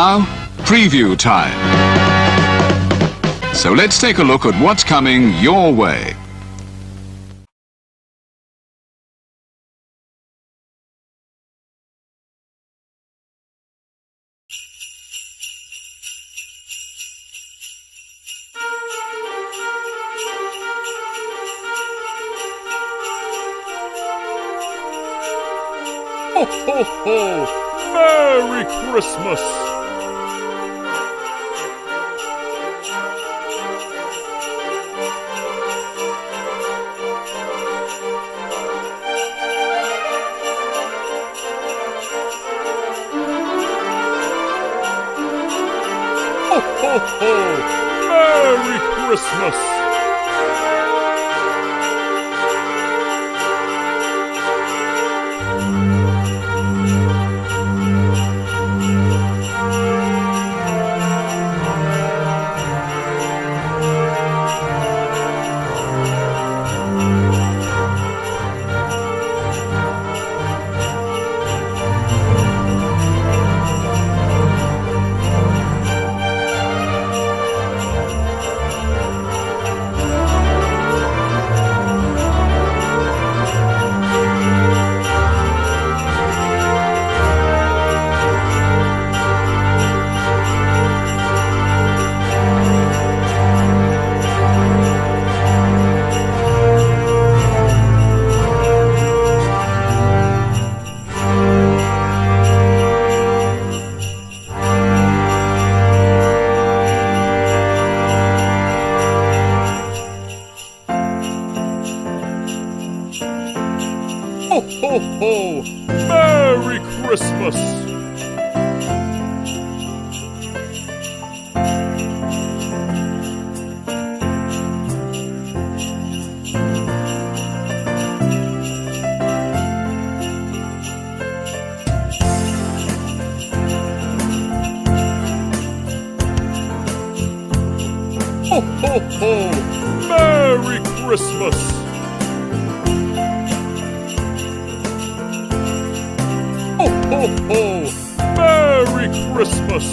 Now, preview time. So let's take a look at what's coming your way. Ho, ho, ho! Merry Christmas! Ho, ho, ho! Merry Christmas! Ho, ho, ho! Merry Christmas! Ho, ho, ho! Merry Christmas! Ho, ho, ho! Merry Christmas!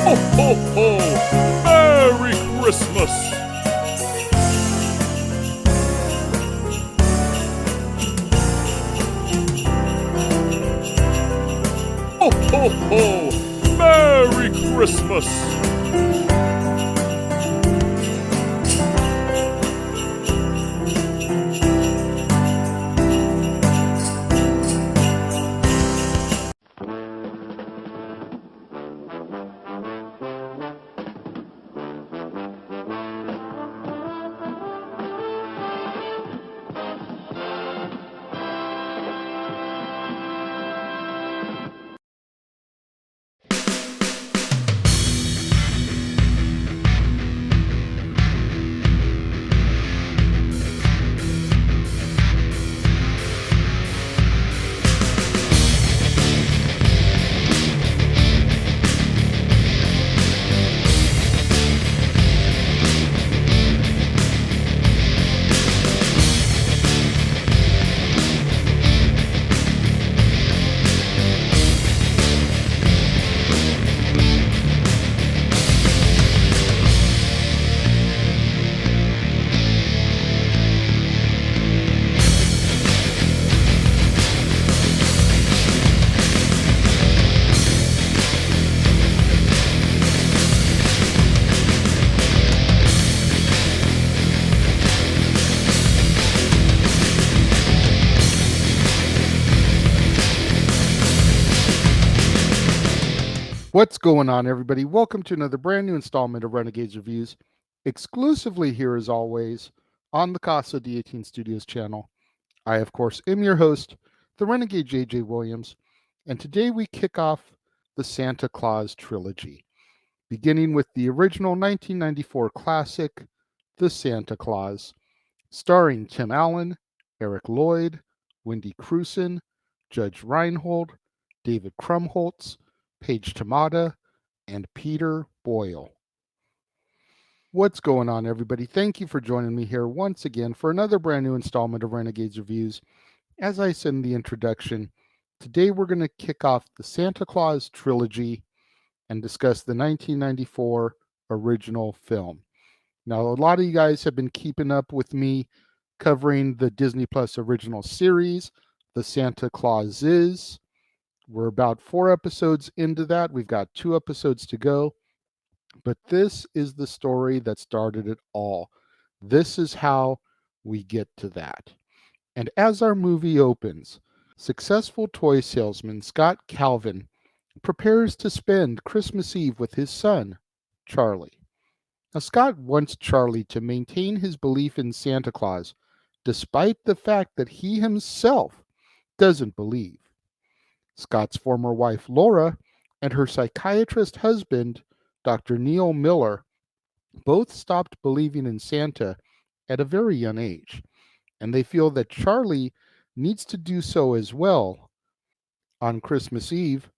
Ho, ho, ho! Merry Christmas! Ho, ho, ho! Merry Christmas! What's going on, everybody? Welcome to another brand new installment of Renegades Reviews, exclusively here as always on the Casa D18 Studios channel. I, of course, am your host, the Renegade JJ Williams, and today we kick off the Santa Claus trilogy, beginning with the original 1994 classic, The Santa Claus, starring Tim Allen, Eric Lloyd, Wendy Crewson, Judge Reinhold, David Krumholtz, Paige Tamada, and Peter Boyle. What's going on, everybody? Thank you for joining me here once again for another brand new installment of Renegades Reviews. As I said in the introduction, today we're going to kick off the Santa Claus trilogy and discuss the 1994 original film. Now, a lot of you guys have been keeping up with me covering the Disney Plus original series, The Santa Claus Is. We're about 4 episodes into that. We've got 2 episodes to go. But this is the story that started it all. This is how we get to that. And as our movie opens, successful toy salesman Scott Calvin prepares to spend Christmas Eve with his son, Charlie. Now, Scott wants Charlie to maintain his belief in Santa Claus, despite the fact that he himself doesn't believe. Scott's former wife, Laura, and her psychiatrist husband, Dr. Neil Miller, both stopped believing in Santa at a very young age, and they feel that Charlie needs to do so as well. On Christmas Eve,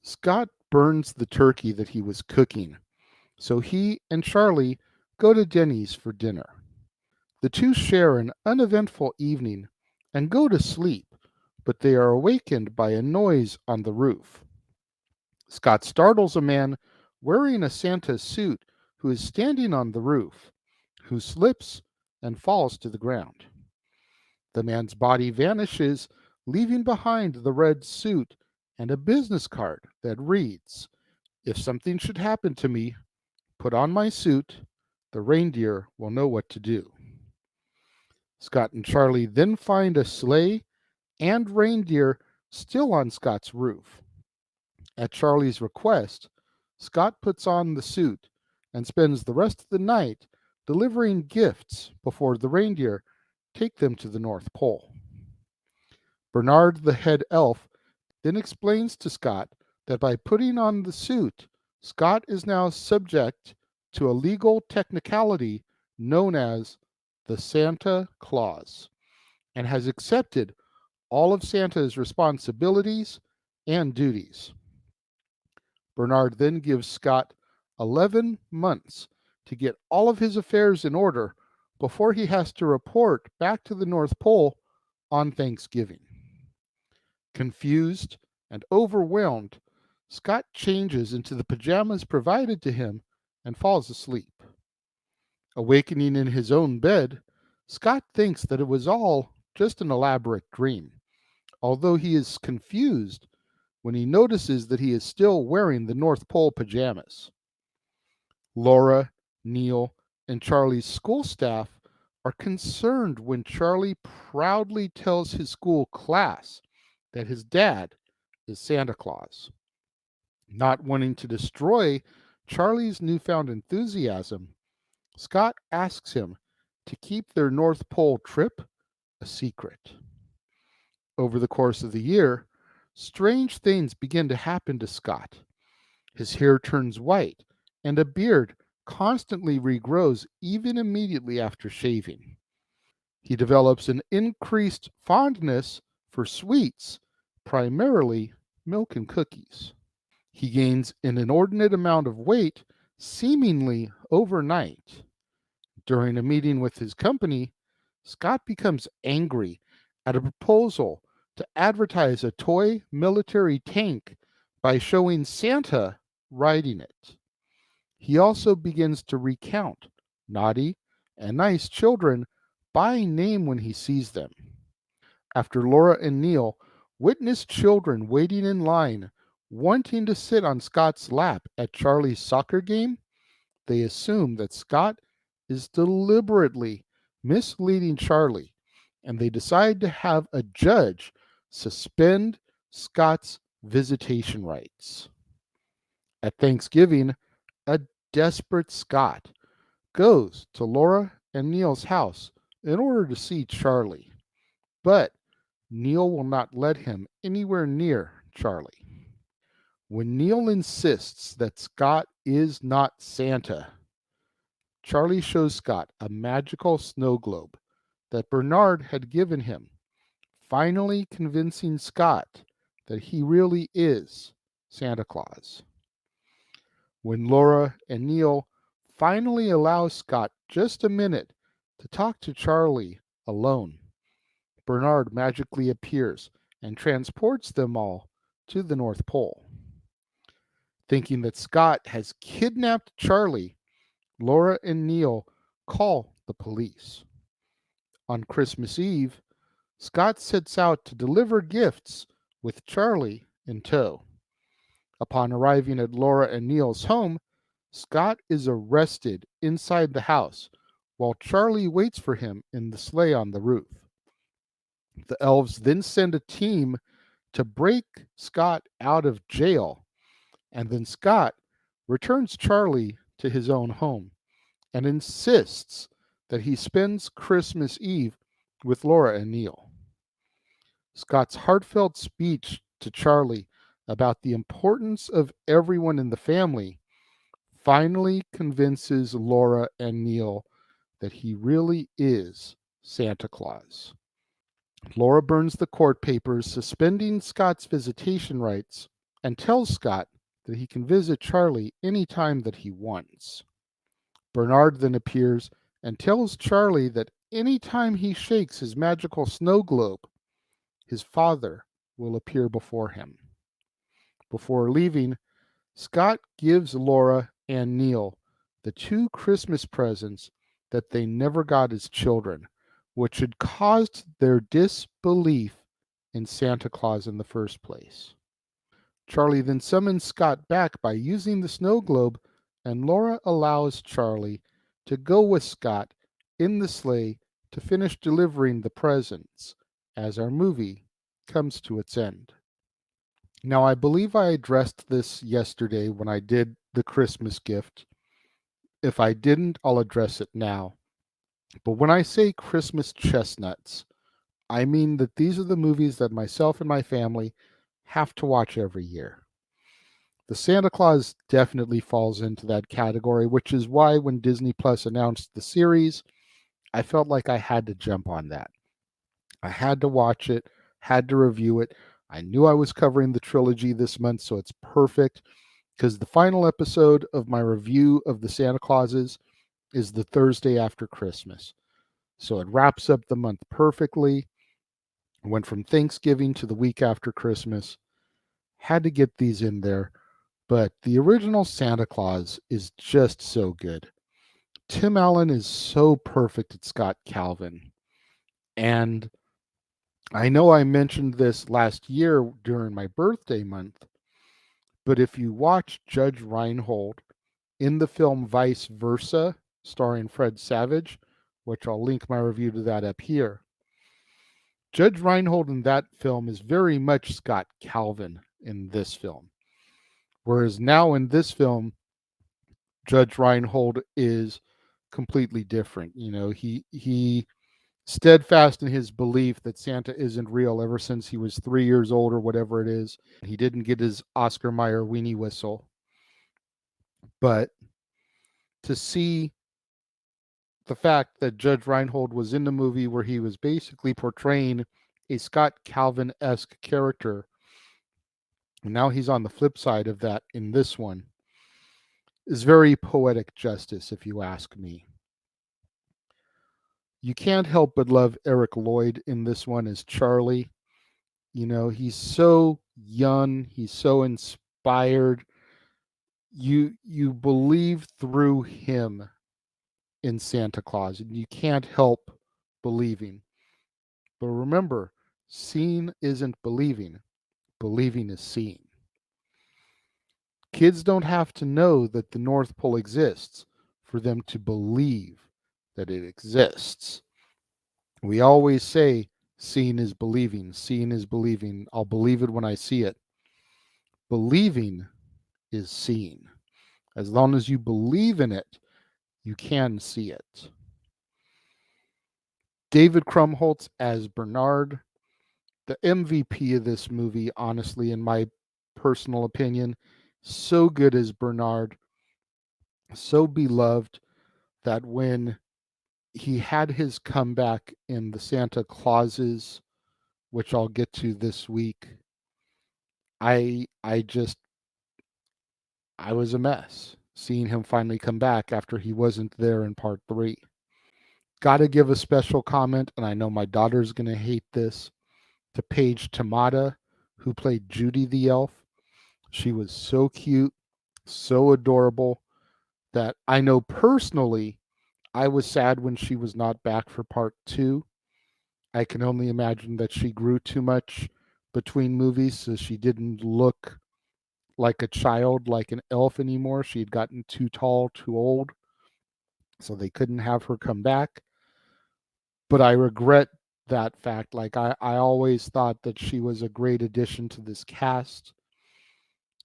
Scott burns the turkey that he was cooking, so he and Charlie go to Denny's for dinner. The two share an uneventful evening and go to sleep, but they are awakened by a noise on the roof. Scott startles a man wearing a Santa suit who is standing on the roof, who slips and falls to the ground. The man's body vanishes, leaving behind the red suit and a business card that reads, "If something should happen to me, put on my suit. The reindeer will know what to do." Scott and Charlie then find a sleigh and reindeer still on Scott's roof. At Charlie's request, Scott puts on the suit and spends the rest of the night delivering gifts before the reindeer take them to the North Pole. Bernard, the head elf, then explains to Scott that by putting on the suit, Scott is now subject to a legal technicality known as the Santa Clause and has accepted all of Santa's responsibilities and duties. Bernard then gives Scott 11 months to get all of his affairs in order before he has to report back to the North Pole on Thanksgiving. Confused and overwhelmed, Scott changes into the pajamas provided to him and falls asleep. Awakening in his own bed, Scott thinks that it was all just an elaborate dream, although he is confused when he notices that he is still wearing the North Pole pajamas. Laura, Neil, and Charlie's school staff are concerned when Charlie proudly tells his school class that his dad is Santa Claus. Not wanting to destroy Charlie's newfound enthusiasm, Scott asks him to keep their North Pole trip a secret. Over the course of the year, strange things begin to happen to Scott. His hair turns white, and a beard constantly regrows even immediately after shaving. He develops an increased fondness for sweets, primarily milk and cookies. He gains an inordinate amount of weight, seemingly overnight. During a meeting with his company, Scott becomes angry at a proposal to advertise a toy military tank by showing Santa riding it. He also begins to recount naughty and nice children by name when he sees them. After Laura and Neil witness children waiting in line, wanting to sit on Scott's lap at Charlie's soccer game, they assume that Scott is deliberately misleading Charlie, and they decide to have a judge suspend Scott's visitation rights. At Thanksgiving, a desperate Scott goes to Laura and Neil's house in order to see Charlie, but Neil will not let him anywhere near Charlie. When Neil insists that Scott is not Santa, Charlie shows Scott a magical snow globe that Bernard had given him, finally convincing Scott that he really is Santa Claus. When Laura and Neil finally allow Scott just a minute to talk to Charlie alone, Bernard magically appears and transports them all to the North Pole. Thinking that Scott has kidnapped Charlie, Laura and Neil call the police. On Christmas Eve, Scott sets out to deliver gifts with Charlie in tow. Upon arriving at Laura and Neil's home, Scott is arrested inside the house while Charlie waits for him in the sleigh on the roof. The elves then send a team to break Scott out of jail, and then Scott returns Charlie to his own home and insists that he spends Christmas Eve with Laura and Neil. Scott's heartfelt speech to Charlie about the importance of everyone in the family finally convinces Laura and Neil that he really is Santa Claus. Laura burns the court papers suspending Scott's visitation rights and tells Scott that he can visit Charlie any time that he wants. Bernard then appears and tells Charlie that any time he shakes his magical snow globe, his father will appear before him. Before leaving, Scott gives Laura and Neil the two Christmas presents that they never got as children, which had caused their disbelief in Santa Claus in the first place. Charlie then summons Scott back by using the snow globe, and Laura allows Charlie to go with Scott in the sleigh to finish delivering the presents as our movie comes to its end. Now, I believe I addressed this yesterday when I did the Christmas gift. If I didn't, I'll address it now. But when I say Christmas chestnuts, I mean that these are the movies that myself and my family have to watch every year. The Santa Claus definitely falls into that category, which is why when Disney Plus announced the series, I felt like I had to jump on that. I had to watch it, had to review it. I knew I was covering the trilogy this month, so it's perfect because the final episode of my review of the Santa Clauses is the Thursday after Christmas. So it wraps up the month perfectly. I went from Thanksgiving to the week after Christmas. Had to get these in there, but the original Santa Claus is just so good. Tim Allen is so perfect at Scott Calvin. And I know I mentioned this last year during my birthday month, but if you watch Judge Reinhold in the film Vice Versa, starring Fred Savage, which I'll link my review to that up here, Judge Reinhold in that film is very much Scott Calvin in this film. Whereas now in this film, Judge Reinhold is completely different. You know, he steadfast in his belief that Santa isn't real ever since he was 3 years old or whatever it is. He didn't get his Oscar Mayer weenie whistle. But to see the fact that Judge Reinhold was in the movie where he was basically portraying a Scott Calvin-esque character, and now he's on the flip side of that in this one, is very poetic justice, if you ask me. You can't help but love Eric Lloyd in this one as Charlie. You know, he's so young, he's so inspired. You believe through him in Santa Claus, and you can't help believing. But remember, seeing isn't believing. Believing is seeing. Kids don't have to know that the North Pole exists for them to believe that it exists. We always say, seeing is believing, seeing is believing. I'll believe it when I see it. Believing is seen. As long as you believe in it, you can see it. David Krumholtz as Bernard, the MVP of this movie, honestly, in my personal opinion. So good as Bernard, so beloved that when he had his comeback in the Santa Clauses, which I'll get to this week, I just I was a mess seeing him finally come back after he wasn't there in part 3. Got to give a special comment, and I know my daughter's going to hate this, to Paige Tamada, who played Judy the elf. She was so cute, so adorable, that I know personally I was sad when she was not back for part 2. I can only imagine that she grew too much between movies, so she didn't look like a child, like an elf anymore. She had gotten too tall, too old, so they couldn't have her come back. But I regret that fact. Like, I always thought that she was a great addition to this cast.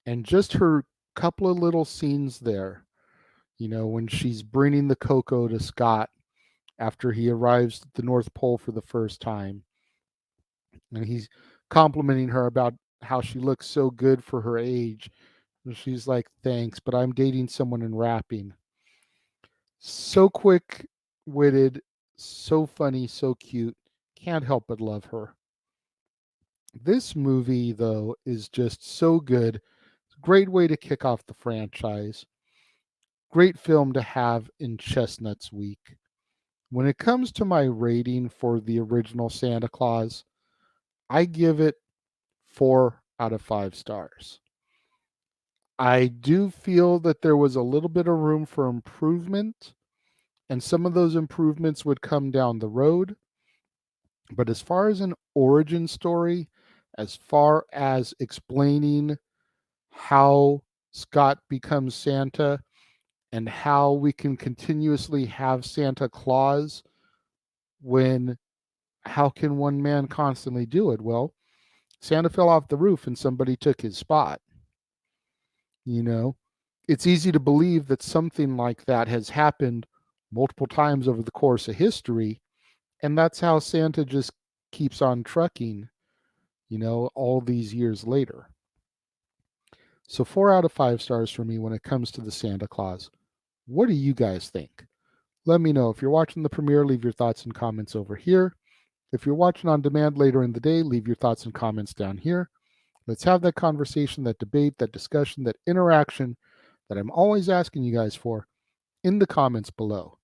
And just her couple of little scenes there, when she's bringing the cocoa to Scott after he arrives at the North Pole for the first time, and he's complimenting her about how she looks so good for her age. And she's like, thanks, but I'm dating someone in rapping. So quick witted, so funny, so cute. Can't help but love her. This movie, though, is just so good. Great way to kick off the franchise. Great film to have in Chestnut's week. When it comes to my rating for the original Santa Claus, I give it 4 out of 5 stars. I do feel that there was a little bit of room for improvement, and some of those improvements would come down the road. But as far as an origin story, as far as explaining how Scott becomes Santa and how we can continuously have Santa Claus when how can one man constantly do it? Well, Santa fell off the roof and somebody took his spot. You know, it's easy to believe that something like that has happened multiple times over the course of history, and that's how Santa just keeps on trucking, all these years later. So 4 out of 5 stars for me when it comes to the Santa Claus. What do you guys think? Let me know. If you're watching the premiere, leave your thoughts and comments over here. If you're watching on demand later in the day, leave your thoughts and comments down here. Let's have that conversation, that debate, that discussion, that interaction that I'm always asking you guys for in the comments below.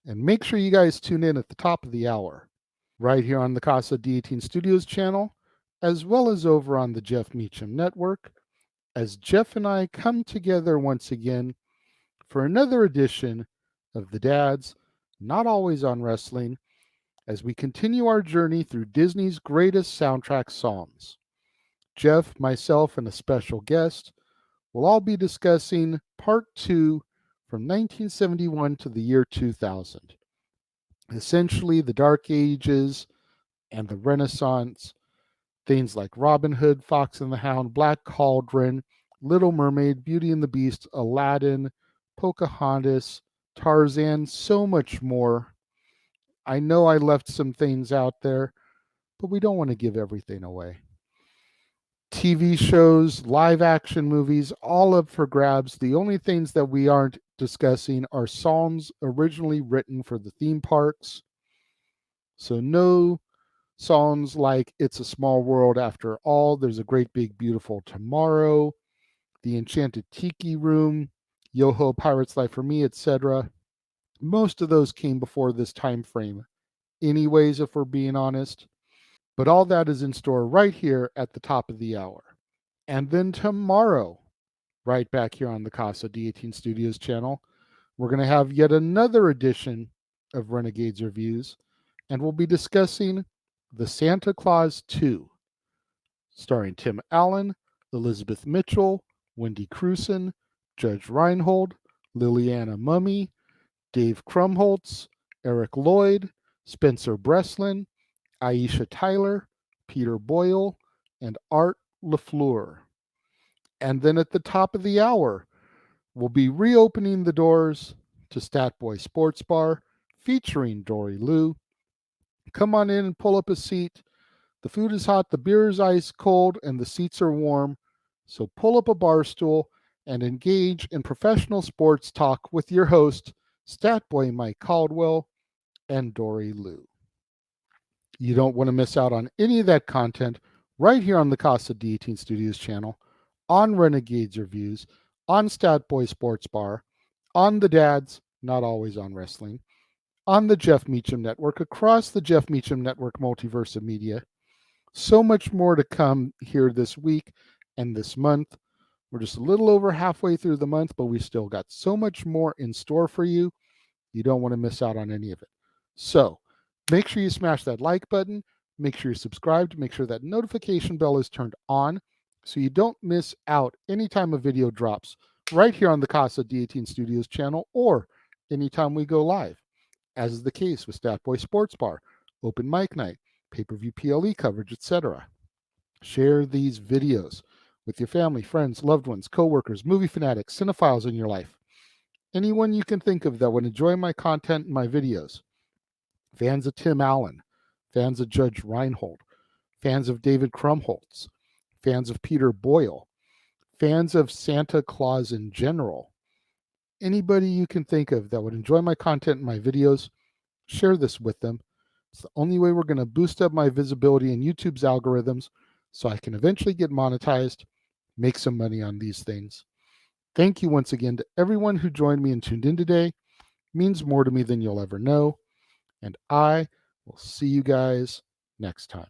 And make sure you guys tune in at the top of the hour, right here on the Casa D18 Studios channel, as well as over on the Jeff Meacham Network, as Jeff and I come together once again for another edition of The Dads, Not Always on Wrestling, as we continue our journey through Disney's greatest soundtrack songs. Jeff, myself, and a special guest will all be discussing Part 2 from 1971 to the year 2000. Essentially, the Dark Ages and the Renaissance, things like Robin Hood, Fox and the Hound, Black Cauldron, Little Mermaid, Beauty and the Beast, Aladdin, Pocahontas, Tarzan, so much more. I know I left some things out there, but we don't want to give everything away. TV shows, live action movies, all up for grabs. The only things that we aren't discussing are songs originally written for the theme parks. So, no songs like It's a Small World After All, There's a Great Big Beautiful Tomorrow, The Enchanted Tiki Room, Yo Ho, Pirate's Life for Me, etc. Most of those came before this time frame, anyways, if we're being honest. But all that is in store right here at the top of the hour. And then tomorrow, right back here on the Casa D18 Studios channel, we're going to have yet another edition of Renegades Reviews, and we'll be discussing The Santa Claus 2, starring Tim Allen, Elizabeth Mitchell, Wendy Crewson, Judge Reinhold, Liliana Mummy, Dave Krumholtz, Eric Lloyd, Spencer Breslin, Aisha Tyler, Peter Boyle, and Art LaFleur. And then at the top of the hour, we'll be reopening the doors to Stat Boy Sports Bar featuring Dory Lou. Come on in and pull up a seat. The food is hot, the beer is ice cold, and the seats are warm. So pull up a bar stool and engage in professional sports talk with your host, Stat Boy Mike Caldwell and Dory Lou. You don't want to miss out on any of that content right here on the Casa D18 Studios channel, on Renegades Reviews, on Stat Boy Sports Bar, on the Dads, not always on wrestling, on the Jeff Meacham Network, across the Jeff Meacham Network multiverse of media. So much more to come here this week and this month. We're just a little over halfway through the month, but we still got so much more in store for you. You don't want to miss out on any of it. So make sure you smash that like button. Make sure you're subscribed. Make sure that notification bell is turned on so you don't miss out anytime a video drops right here on the Casa D18 Studios channel or anytime we go live, as is the case with Stat Boy Sports Bar, Open Mic Night, pay-per-view PLE coverage, etc. Share these videos with your family, friends, loved ones, coworkers, movie fanatics, cinephiles in your life. Anyone you can think of that would enjoy my content and my videos. Fans of Tim Allen, fans of Judge Reinhold, fans of David Krumholtz, fans of Peter Boyle, fans of Santa Claus in general. Anybody you can think of that would enjoy my content and my videos, share this with them. It's the only way we're going to boost up my visibility in YouTube's algorithms so I can eventually get monetized, make some money on these things. Thank you once again to everyone who joined me and tuned in today. It means more to me than you'll ever know. And I will see you guys next time.